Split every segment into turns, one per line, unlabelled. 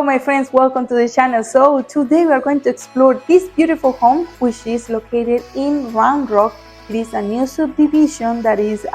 Hello my friends, welcome to the channel. So today we are going to explore this beautiful home which is located in Round Rock. It is a new subdivision that is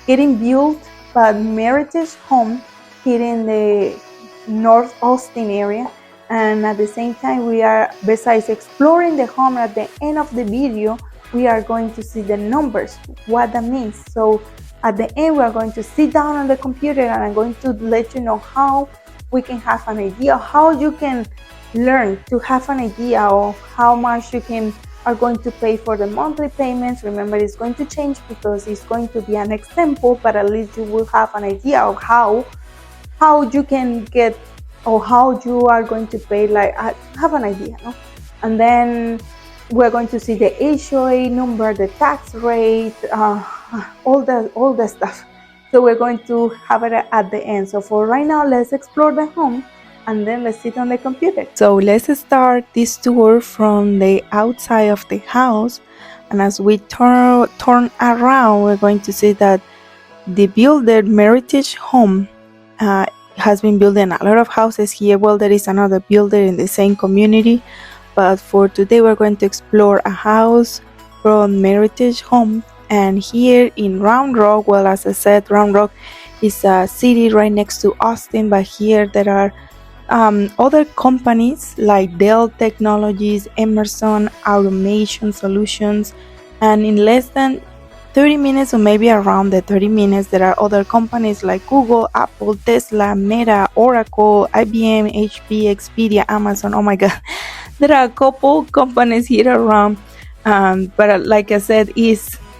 getting built by Meritage Homes here in the North Austin area. And at the same time, we are, besides exploring the home, at the end of the video we are going to see the numbers, what that means. So at the end we are going to sit down on the computer and I'm going to let you know how we can have an idea, how you can learn to have an idea of how much you are going to pay for the monthly payments. Remember, it's going to change because it's going to be an example, but at least you will have an idea of how you can get, or how you are going to pay, like have an idea, no? And then we're going to see the HOA number, the tax rate, all the stuff. So we're going to have it at the end. So for right now, let's explore the home and then let's sit on the computer. So let's start this tour from the outside of the house. And as we turn around, we're going to see that the builder Meritage Home has been building a lot of houses here. Well, there is another builder in the same community, but for today we're going to explore a house from Meritage Home. And here in Round Rock, well, as I said, Round Rock is a city right next to Austin, but here there are other companies like Dell Technologies, Emerson, Automation Solutions, and in less than 30 minutes, or maybe around the 30 minutes, there are other companies like Google, Apple, Tesla, Meta, Oracle, IBM, HP, Expedia, Amazon. Oh my God, there are a couple companies here around, but like I said,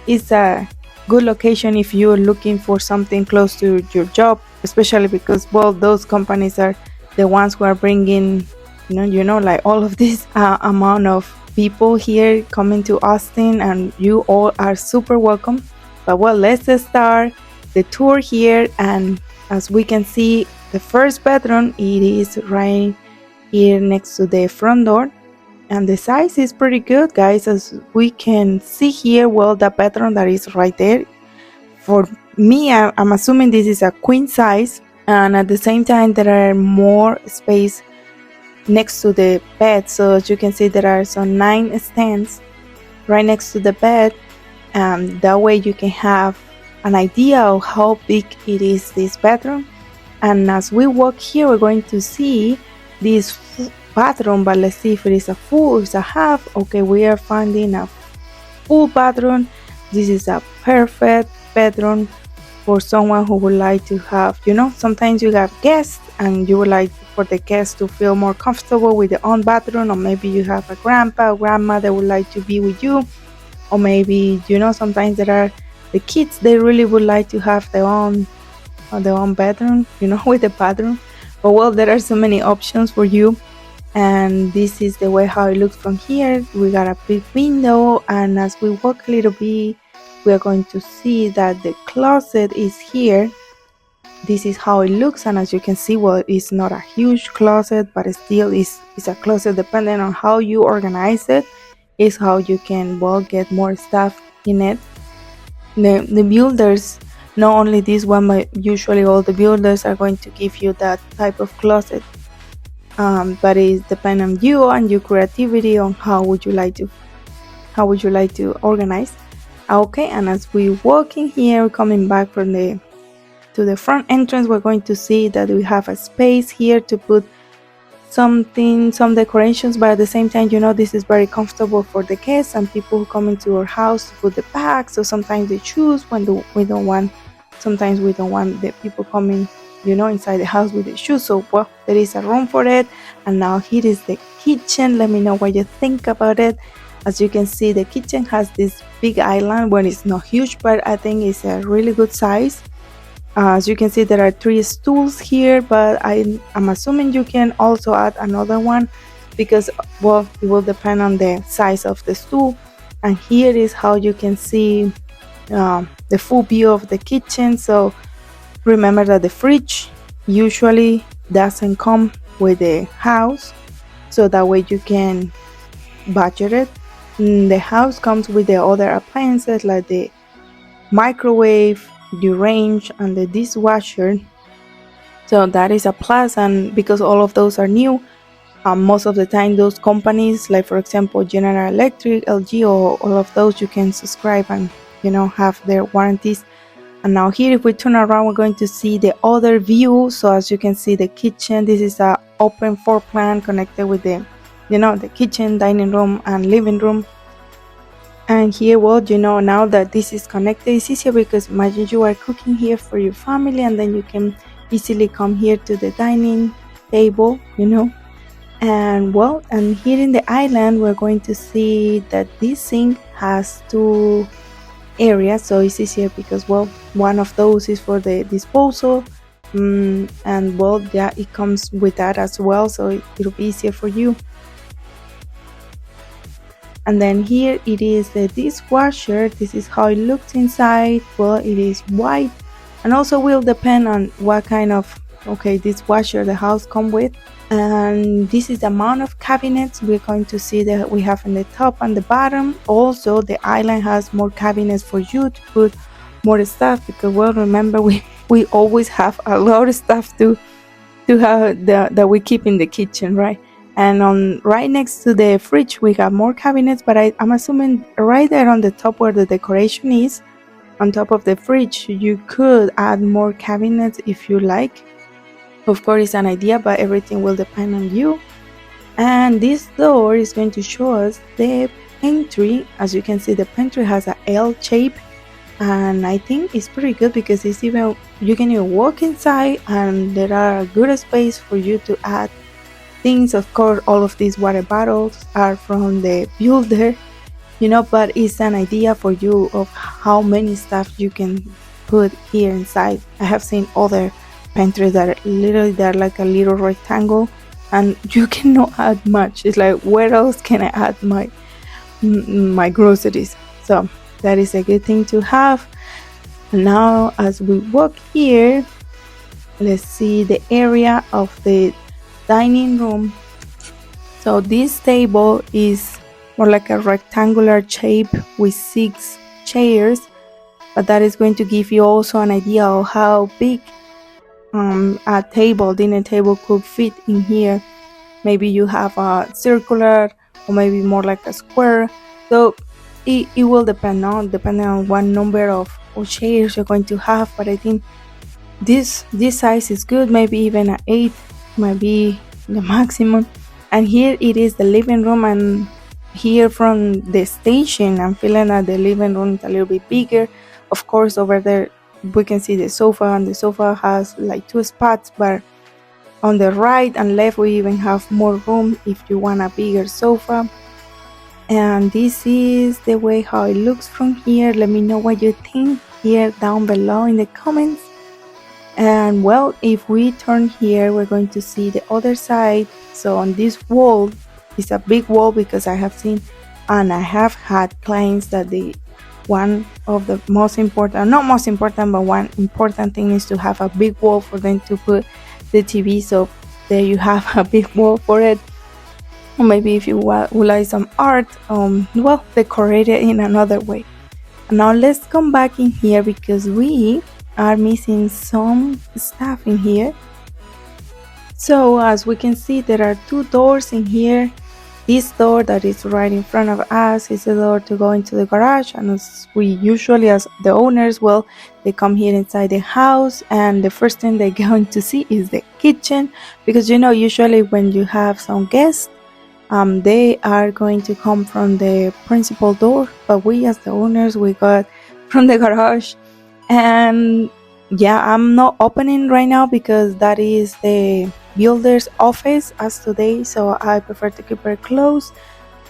it's a good location if you're looking for something close to your job, especially because, well, those companies are the ones who are bringing, like all of this amount of people here coming to Austin, and you all are super welcome. But well, let's start the tour here. And as we can see, the first bedroom, it is right here next to the front door, and the size is pretty good, guys. As we can see here, well, the bedroom that is right there, for me, I'm assuming this is a queen size, and at the same time there are more space next to the bed. So as you can see, there are some 9 stands right next to the bed, and that way you can have an idea of how big it is, this bedroom. And as we walk here, we're going to see this bathroom, but let's see if it is a full, it's a half. Okay, we are finding a full bathroom. This is a perfect bedroom for someone who would like to have, sometimes you have guests and you would like for the guests to feel more comfortable with their own bathroom, or maybe you have a grandpa or grandma that would like to be with you, or maybe, sometimes there are the kids, they really would like to have their own bedroom, with the bathroom. But well, there are so many options for you. And this is the way how it looks from here. We got a big window, and as we walk a little bit, we are going to see that the closet is here. This is how it looks, and as you can see, well, it's not a huge closet, but it still is a closet. Depending on how you organize it is how you can, well, get more stuff in it. The builders, not only this one, but usually all the builders are going to give you that type of closet. But it depends on you and your creativity on how would you like to organize. Okay, and as we walk in here, coming back from to the front entrance, we're going to see that we have a space here to put some decorations, but at the same time, this is very comfortable for the guests and people who come into our house to put the bags. So sometimes they choose when we don't want the people coming, inside the house with the shoes. So well, there is a room for it. And now here is the kitchen. Let me know what you think about it. As you can see, the kitchen has this big island when it's not huge, but I think it's a really good size. As you can see, there are 3 stools here, but I'm assuming you can also add another one because, well, it will depend on the size of the stool. And here is how you can see the full view of the kitchen. So remember that the fridge usually doesn't come with the house, so that way you can budget it. The house comes with the other appliances like the microwave, the range, and the dishwasher. So that is a plus, and because all of those are new, most of the time those companies, like for example General Electric, LG, or all of those, you can subscribe and have their warranties. And now here, if we turn around, we're going to see the other view. So as you can see, the kitchen, this is a open floor plan connected with the kitchen, dining room, and living room. And here, well, now that this is connected, it's easier because imagine you are cooking here for your family, and then you can easily come here to the dining table, and well, and here in the island, we're going to see that this sink has two areas, so it's easier because, well, one of those is for the disposal, and well, yeah, it comes with that as well, so it'll be easier for you. And then here it is the dishwasher. This is how it looks inside. Well, it is white, and also will depend on what kind of dishwasher the house come with. And this is the amount of cabinets we're going to see that we have in the top and the bottom. Also, the island has more cabinets for you to put more stuff, because, well, remember, we always have a lot of stuff to have that we keep in the kitchen, right? And on right next to the fridge we have more cabinets, but I'm assuming right there on the top where the decoration is, on top of the fridge, you could add more cabinets if you like. Of course, it's an idea, but everything will depend on you. And this door is going to show us the pantry. As you can see, the pantry has a L shape, and I think it's pretty good because you can even walk inside, and there are a good space for you to add things. Of course, all of these water bottles are from the builder, but it's an idea for you of how many stuff you can put here inside. I have seen other pantries that are literally, they're like a little rectangle, and you cannot add much. It's like, where else can I add my groceries? So that is a good thing to have. Now, as we walk here, let's see the area of the dining room. So this table is more like a rectangular shape with 6 chairs, but that is going to give you also an idea of how big a dinner table could fit in here. Maybe you have a circular, or maybe more like a square. So it will depend on what number of chairs you're going to have, but I think this size is good. Maybe even an 8 might be the maximum. And here it is the living room, and here from the station I'm feeling that the living room is a little bit bigger. Of course, over there we can see the sofa, and the sofa has like 2 spots, but on the right and left we even have more room if you want a bigger sofa. And this is the way how it looks from here. Let me know what you think here down below in the comments. And well, if we turn here, we're going to see the other side. So on this wall, it's a big wall, because I have seen and I have had clients that one of the most important, not most important, but one important thing is to have a big wall for them to put the TV. So there you have a big wall for it. Or maybe if you would like some art, well, decorate it in another way. And now let's come back in here, because we are missing some stuff in here. So as we can see, there are 2 doors in here. This door that is right in front of us is a door to go into the garage, and as we usually, as the owners, well, they come here inside the house, and the first thing they're going to see is the kitchen, because usually when you have some guests, they are going to come from the principal door, but we as the owners, we got from the garage. And yeah, I'm not opening right now because that is the builder's office as today, so I prefer to keep it closed.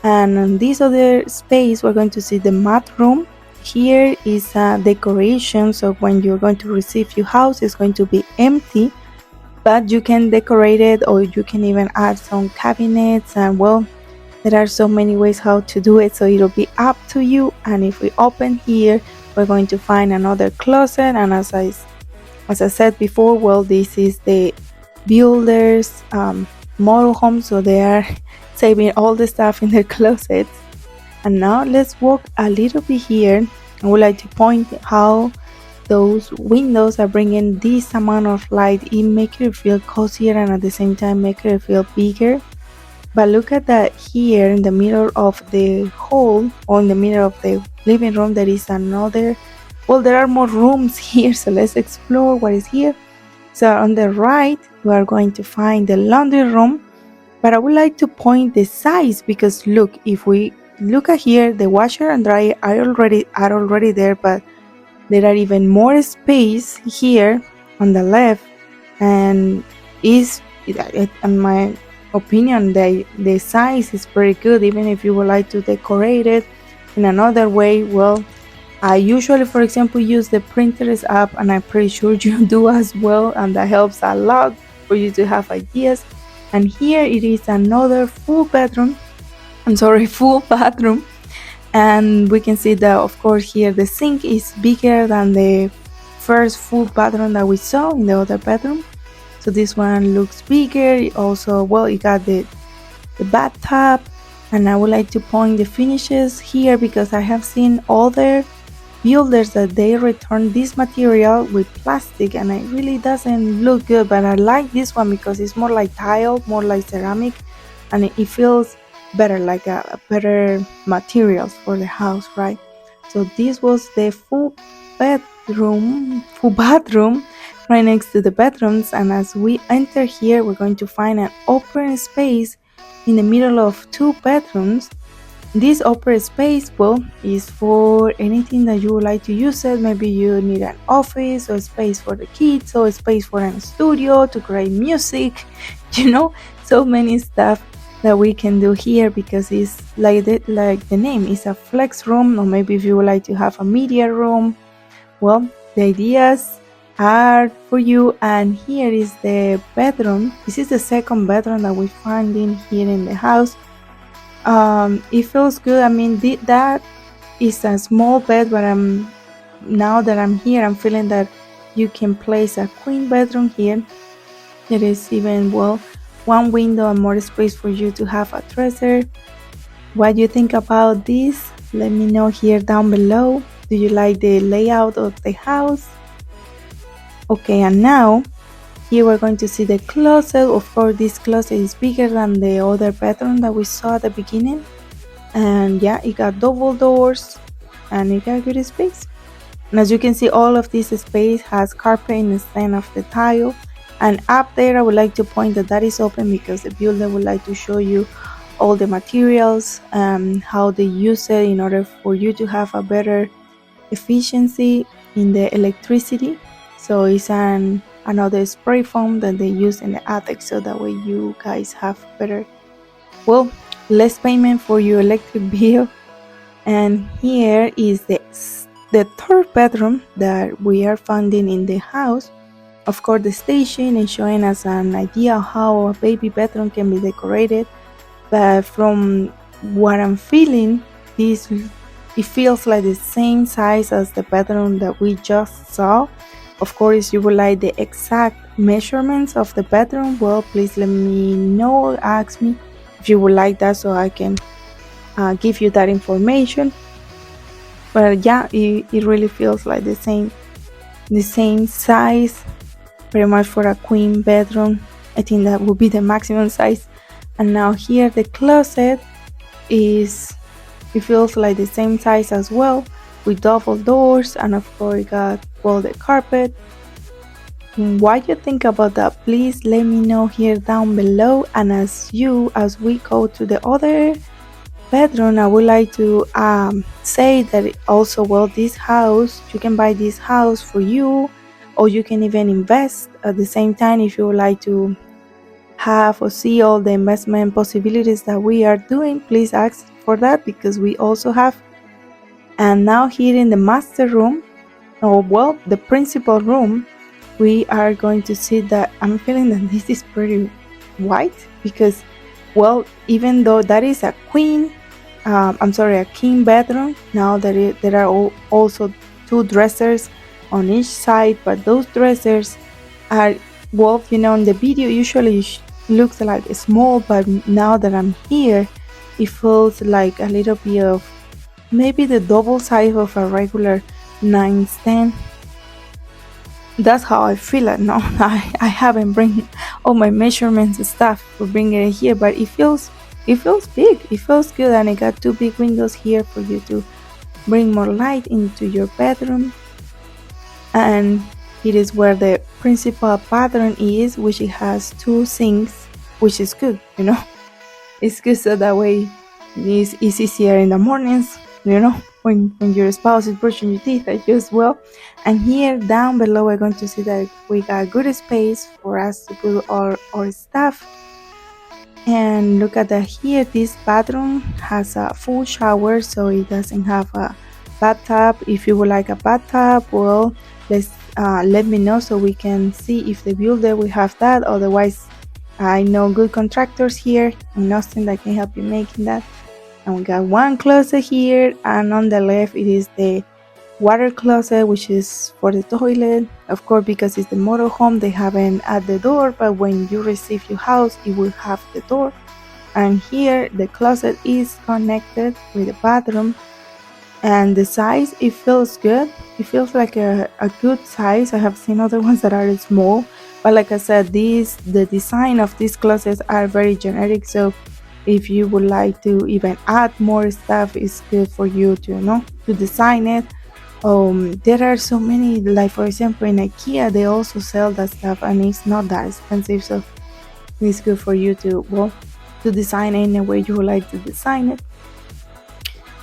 And in this other space, we're going to see the mat room. Here is a decoration, so when you're going to receive your house, it's going to be empty, but you can decorate it, or you can even add some cabinets. And well, there are so many ways how to do it, so it'll be up to you. And if we open here, we're going to find another closet, and as I said before, well, this is the builder's model home, so they are saving all the stuff in their closets. And now let's walk a little bit here. I would like to point how those windows are bringing this amount of light. It makes you feel cozier and at the same time make you feel bigger. But look at that, here in the middle of the hall, or in the middle of the living room, there is another, well, there are more rooms here, so let's explore what is here. So on the right, we are going to find the laundry room, but I would like to point the size, because look, if we look at here, the washer and dryer are already there, but there are even more space here on the left, and in my opinion, the size is pretty good. Even if you would like to decorate it in another way, well, I usually, for example, use the Pinterest app, and I'm pretty sure you do as well, and that helps a lot for you to have ideas. And here it is another full bathroom, and we can see that, of course, here the sink is bigger than the first full bathroom that we saw in the other bedroom. So this one looks bigger. It also, well, it got the bathtub, and I would like to point the finishes here, because I have seen other builders that they return this material with plastic, and it really doesn't look good. But I like this one because it's more like tile, more like ceramic, and it feels better, like a better materials for the house, right? So this was the full bathroom right next to the bedrooms, and as we enter here, we're going to find an open space in the middle of two bedrooms. This open space, well, is for anything that you would like to use it. Maybe you need an office, or a space for the kids, or a space for a studio to create music, so many stuff that we can do here, because it's like the name is a flex room. Or maybe if you would like to have a media room, well, the ideas are for you. And here is the bedroom. This is the second bedroom that we find in here in the house. It feels good. I mean, that is a small bed, but now that I'm here, I'm feeling that you can place a queen bedroom here. There is even, well, one window and more space for you to have a dresser. What do you think about this? Let me know here down below. Do you like the layout of the house? Okay, and now here we're going to see the closet. Of course, this closet is bigger than the other bedroom that we saw at the beginning. And yeah, it got double doors and it got good space. And as you can see, all of this space has carpet instead of the tile. And up there, I would like to point that is open, because the builder would like to show you all the materials and how they use it in order for you to have a better efficiency in the electricity. So it's another spray foam that they use in the attic, so that way you guys have better, well, less payment for your electric bill. And here is the third bedroom that we are finding in the house. Of course, the station is showing us an idea of how a baby bedroom can be decorated. But from what I'm feeling, it feels like the same size as the bedroom that we just saw. Of course, if you would like the exact measurements of the bedroom, well, please let me know, ask me if you would like that, so I can give you that information. But yeah, it really feels like the same size, pretty much for a queen bedroom. I think that would be the maximum size. And now here the closet it feels like the same size as well, with double doors, and of course it got, well, the carpet. What you think about that, please let me know here down below. And as we go to the other bedroom, I would like to say that also, well, this house, you can buy this house for you, or you can even invest at the same time if you would like to have or see all the investment possibilities that we are doing. Please ask for that, because we also have. And now here in the master room, or well, the principal room, we are going to see that I'm feeling that this is pretty white, because, well, even though that is a king bedroom, now that there are also two dressers on each side, but those dressers are, well, in the video usually looks like small, but now that I'm here, it feels like a little bit of maybe the double size of a regular nightstand. That's how I feel it. No, I haven't bring all my measurements and stuff for bringing it here, but it feels big. It feels good, and it got two big windows here for you to bring more light into your bedroom. And it is where the principal bathroom is, which it has two sinks, which is good. It's good so that way it's easier in the mornings, when your spouse is brushing your teeth as well. And here down below, we're going to see that we got good space for us to put all our stuff. And look at that here, this bathroom has a full shower, so it doesn't have a bathtub. If you would like a bathtub, well, let me know so we can see if the builder will have that. Otherwise, I know good contractors here in Austin that can help you making that. And we got one closet here, and on the left it is the water closet, which is for the toilet. Of course, because it's the motorhome, they haven't at the door, but when you receive your house, it will have the door. And here the closet is connected with the bathroom. And the size, it feels good. It feels like a good size. I have seen other ones that are small, but like I said, the design of these closets are very generic. So if you would like to even add more stuff, it's good for you to design it. There are so many, like for example in IKEA, they also sell that stuff, and it's not that expensive. So it's good for you to design it in the way you would like to design it.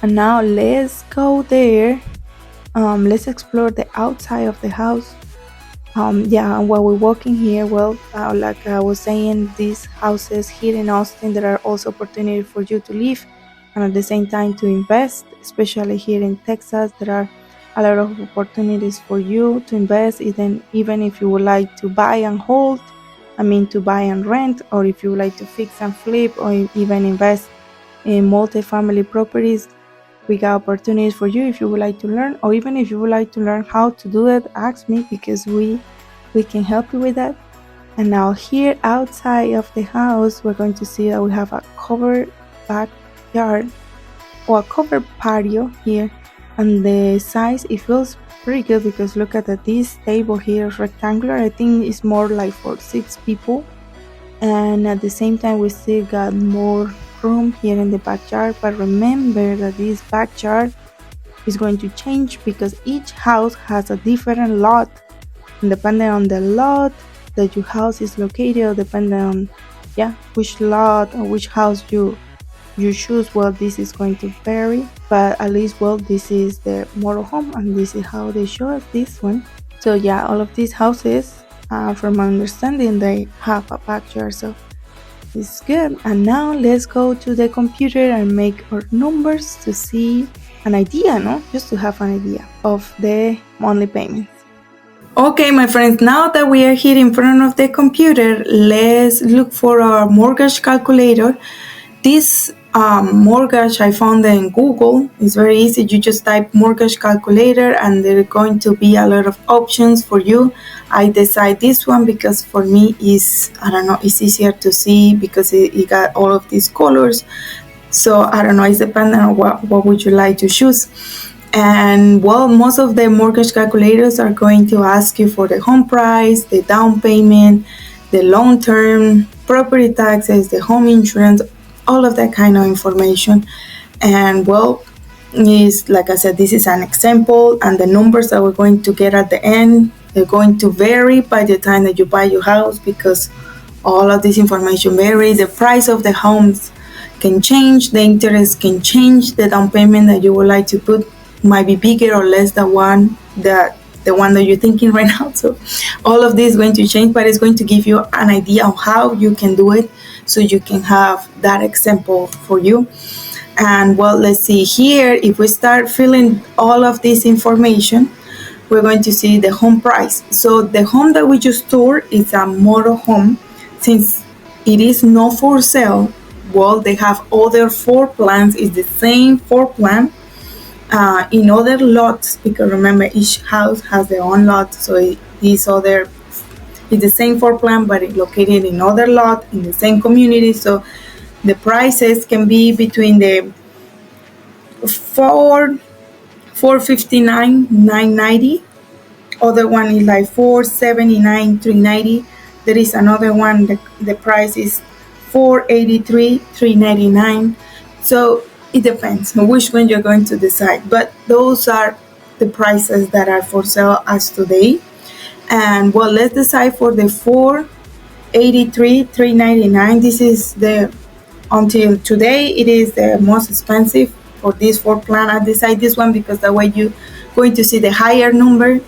And now let's go there. Let's explore the outside of the house. And while we're walking here, well, like I was saying, these houses here in Austin, there are also opportunities for you to live and at the same time to invest. Especially here in Texas, there are a lot of opportunities for you to invest, even if you would like to buy and hold. To buy and rent, or if you would like to fix and flip, or even invest in multi-family properties. We got opportunities for you if you would like to learn, or even if you would like to learn how to do it, ask me, because we can help you with that. And now here outside of the house, we're going to see that we have a covered backyard or a covered patio here. And the size, it feels pretty good, because look at that, this table here is rectangular. I think it's more like for 6 people. And at the same time, we still got more room here in the backyard. But remember that this backyard is going to change, because each house has a different lot, and depending on the lot that your house is located, or depending on which lot or which house you choose, well, this is going to vary. But at least, well, this is the motorhome, and this is how they show us this one. So all of these houses, from my understanding, they have a backyard, so it's good. And now let's go to the computer and make our numbers to see an idea, just to have an idea of the monthly payments. Okay, my friends, now that we are here in front of the computer, let's look for our mortgage calculator. This mortgage, I found in Google. It's very easy. You just type mortgage calculator, and there are going to be a lot of options for you. I decide this one because for me it's easier to see, because it got all of these colors. So it's dependent on what would you like to choose. And well, most of the mortgage calculators are going to ask you for the home price, the down payment, the long-term property taxes, the home insurance, all of that kind of information. And well, is like I said, this is an example, and the numbers that we're going to get at the end, they're going to vary by the time that you buy your house, because all of this information varies. The price of the homes can change, the interest can change, the down payment that you would like to put might be bigger or less than the one that you're thinking right now. So all of this is going to change, but it's going to give you an idea of how you can do it, so you can have that example for you. And well, let's see here. If we start filling all of this information, we're going to see the home price. So the home that we just toured is a motor home. Since it is not for sale, well, they have other floor plans. It's the same floor plan in other lots, because remember, each house has their own lot. So it's the same floor plan, but it's located in other lot in the same community. So the prices can be between the $459,990
other one is like 479, 390. There is another one, the price is 483, 399. So it depends on which one you're going to decide, but those are the prices that are for sale as today. And well, let's decide for the 483, 399. This is the, until today, it is the most expensive for this floor plan. I decide this one because that way you're going to see the higher number,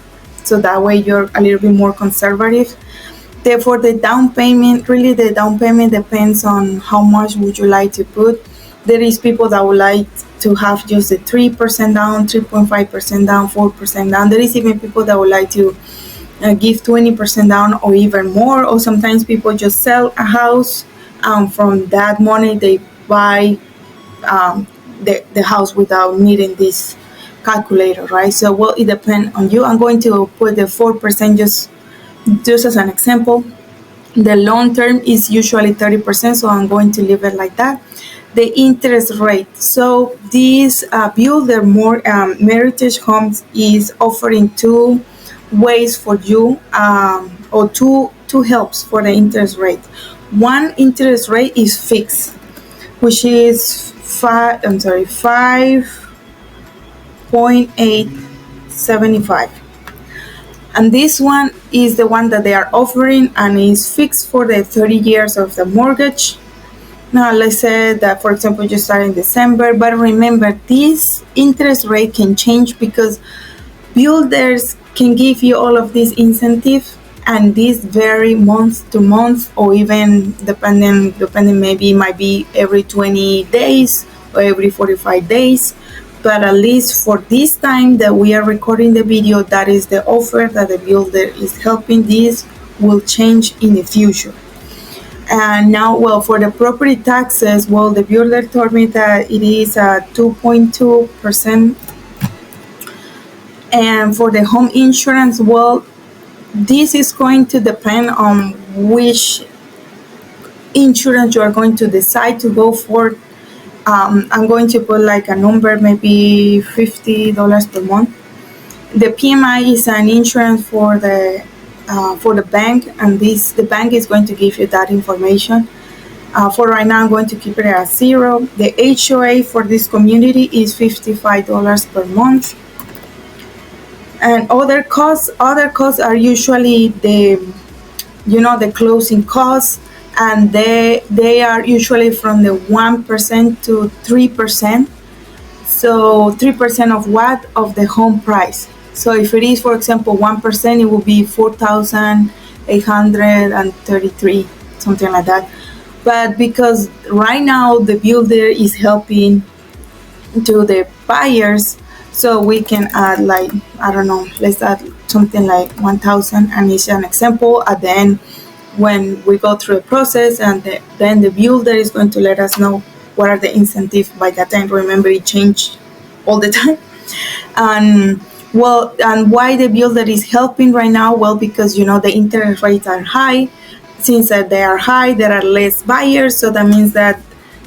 so that way you're a little bit more conservative. Therefore, the down payment, really the down payment depends on how much would you like to put. There is people that would like to have just the 3% down, 3.5% down, 4% down. There is even people that would like to give 20% down or even more. Or sometimes people just sell a house, from that money they buy the house without needing this calculator, right? So well, it depends on you. I'm going to put the 4% just as an example. The long term is usually 30%, so I'm going to leave it like that. The interest rate. So this builder, more Meritage Homes, is offering two ways for you, or two helps for the interest rate. One interest rate is fixed, which is 5.875. And this one is the one that they are offering and is fixed for the 30 years of the mortgage. Now, let's say that, for example, you start in December, but remember, this interest rate can change because builders can give you all of these incentives, and these vary month to month, or even depending, maybe it might be every 20 days or every 45 days. But at least for this time that we are recording the video, that is the offer that the builder is helping. This will change in the future. And now, well, for the property taxes, well, the builder told me that it is 2.2%. And for the home insurance, well, this is going to depend on which insurance you are going to decide to go for. I'm going to put like a number, maybe $50 per month. The PMI is an insurance for the bank, and the bank is going to give you that information. For right now, I'm going to keep it at 0. The HOA for this community is $55 per month. And other costs are usually the closing costs, and they are usually from the 1% to 3%. So 3% of what? Of the home price. So if it is, for example, 1%, it will be 4,833, something like that. But because right now the builder is helping to the buyers, so we can add, like, I don't know, let's add something like 1,000, and it's an example. And then when we go through the process, and then the builder is going to let us know what are the incentives by that time. Remember, it changes all the time. And well, and why the builder is helping right now? Well, because the interest rates are high. Since that they are high, there are less buyers, so that means that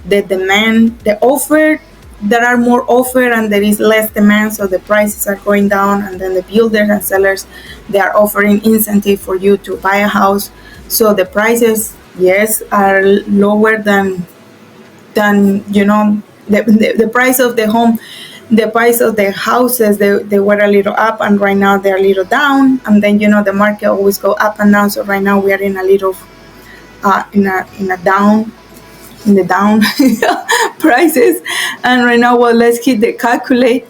the demand, the offer, there are more offer and there is less demand, so the prices are going down. And then the builders and sellers, they are offering incentive for you to buy a house, so the prices, yes, are lower than the price of the home. The price of the houses, they were a little up, and right now they're a little down. And then the market always go up and down, so right now we are in a little in the down prices. And right now, well, let's hit the calculate.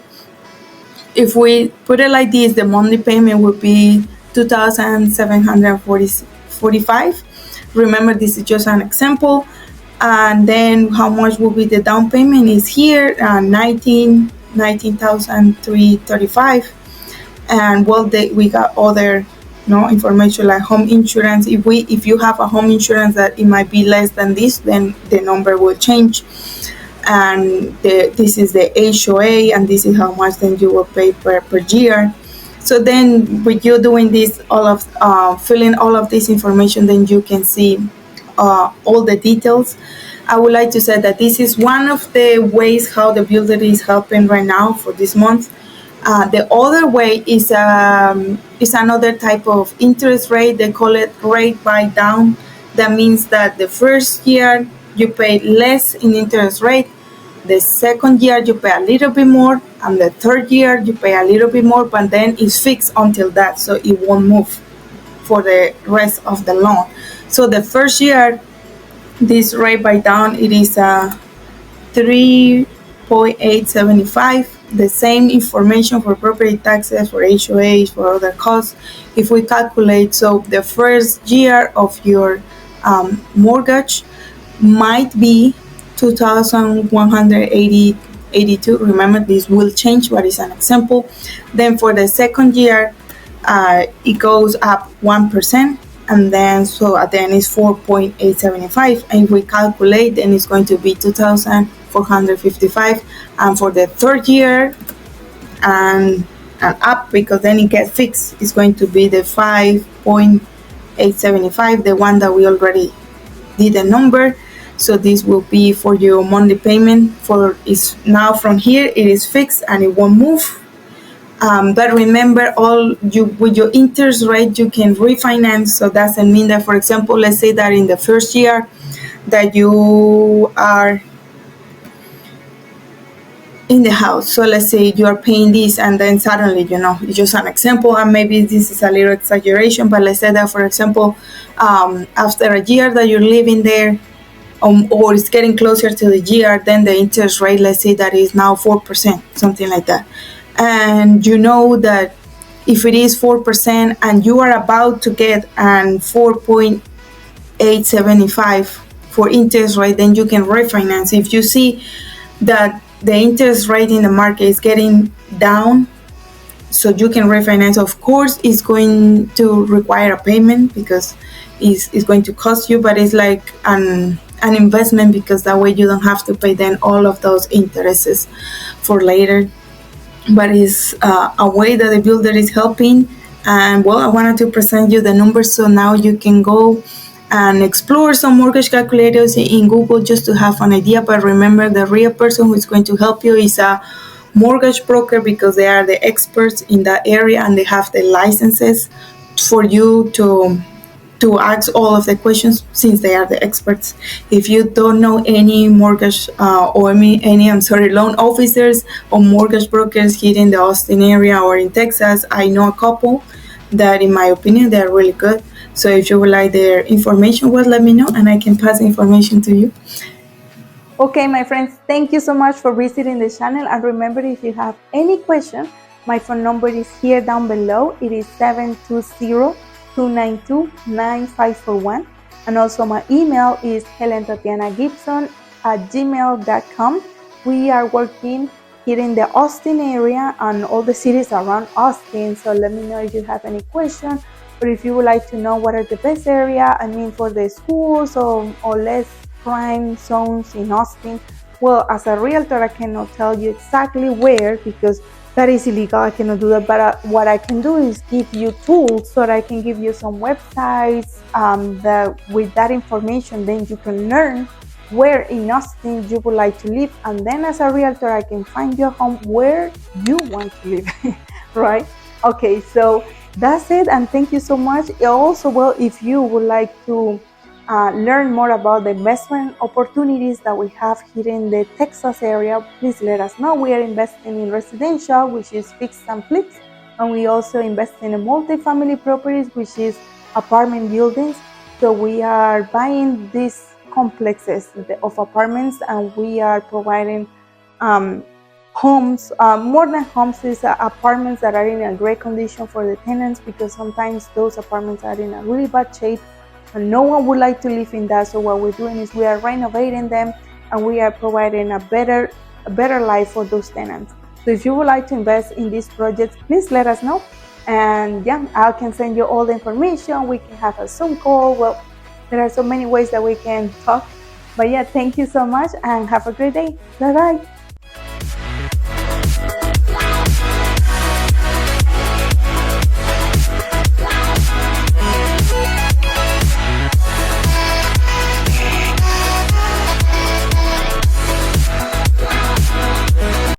If we put it like this, the monthly payment would be $2,745. Remember, this is just an example. And then how much will be the down payment is here, 19,335. And well, we got other information like home insurance. If you have a home insurance that it might be less than this, then the number will change. And this is the HOA, and this is how much then you will pay per year. So then with you doing this, filling all of this information, then you can see all the details. I would like to say that this is one of the ways how the builder is helping right now for this month. The other way is is another type of interest rate. They call it rate buy down. That means that the first year you pay less in interest rate, the second year you pay a little bit more, and the third year you pay a little bit more, but then it's fixed until that, so it won't move for the rest of the loan. So the first year, this rate buy down, it is 3.875. The same information for property taxes, for HOAs, for other costs. If we calculate, so the first year of your mortgage might be 2,182. Remember, this will change, but it's an example. Then for the second year, it goes up 1%, and then so at the end is 4.875, and if we calculate, then it's going to be 2,455. And for the third year and up, because then it gets fixed, it's going to be the 5.875, the one that we already did the number. So this will be for your monthly payment. For is now from here it is fixed and it won't move. But remember, with your interest rate you can refinance. So that doesn't mean that, for example, let's say that in the first year that you are in the house, so let's say you are paying this, and then suddenly, it's just an example, and maybe this is a little exaggeration, but let's say that, for example, after a year that you're living there, or it's getting closer to the year, then the interest rate, let's say that is now 4%, something like that. And you know that if it is 4% and you are about to get an 4.875 for interest rate, then you can refinance. If you see that the interest rate in the market is getting down, so you can refinance. Of course, it's going to require a payment because it's going to cost you, but it's like an investment, because that way you don't have to pay then all of those interests for later. But it's a way that the builder is helping. And well, I wanted to present you the numbers, so now you can go and explore some mortgage calculators in Google just to have an idea. But remember, the real person who is going to help you is a mortgage broker, because they are the experts in that area and they have the licenses for you to ask all of the questions, since they are the experts. If you don't know any mortgage or any loan officers or mortgage brokers here in the Austin area or in Texas, I know a couple that, in my opinion, they are really good. So if you would like their information, well, let me know and I can pass the information to you.
Okay, my friends, thank you so much for visiting the channel. And remember, if you have any question, my phone number is here down below. It is 720-292-9541. And also my email is helentatianagibson@gmail.com. We are working here in the Austin area and all the cities around Austin. So let me know if you have any question, or if you would like to know what are the best area, for the schools or less crime zones in Austin. Well, as a realtor, I cannot tell you exactly where, because that is illegal. I cannot do that. But what I can do is give you tools, so that I can give you some websites that with that information, then you can learn where in Austin you would like to live. And then as a realtor, I can find your home where you want to live, right? Okay, so that's it. And thank you so much. Also, well, if you would like to learn more about the investment opportunities that we have here in the Texas area, please let us know. We are investing in residential, which is fixed and flips, and we also invest in multifamily properties, which is apartment buildings. So we are buying these complexes of apartments, and we are providing homes, more than homes, is apartments that are in a great condition for the tenants, because sometimes those apartments are in a really bad shape and no one would like to live in that. So what we're doing is we are renovating them, and we are providing a better life for those tenants. So if you would like to invest in these projects, please let us know. And yeah, I can send you all the information. We can have a Zoom call. Well, there are so many ways that we can talk. But yeah, thank you so much and have a great day. Bye bye.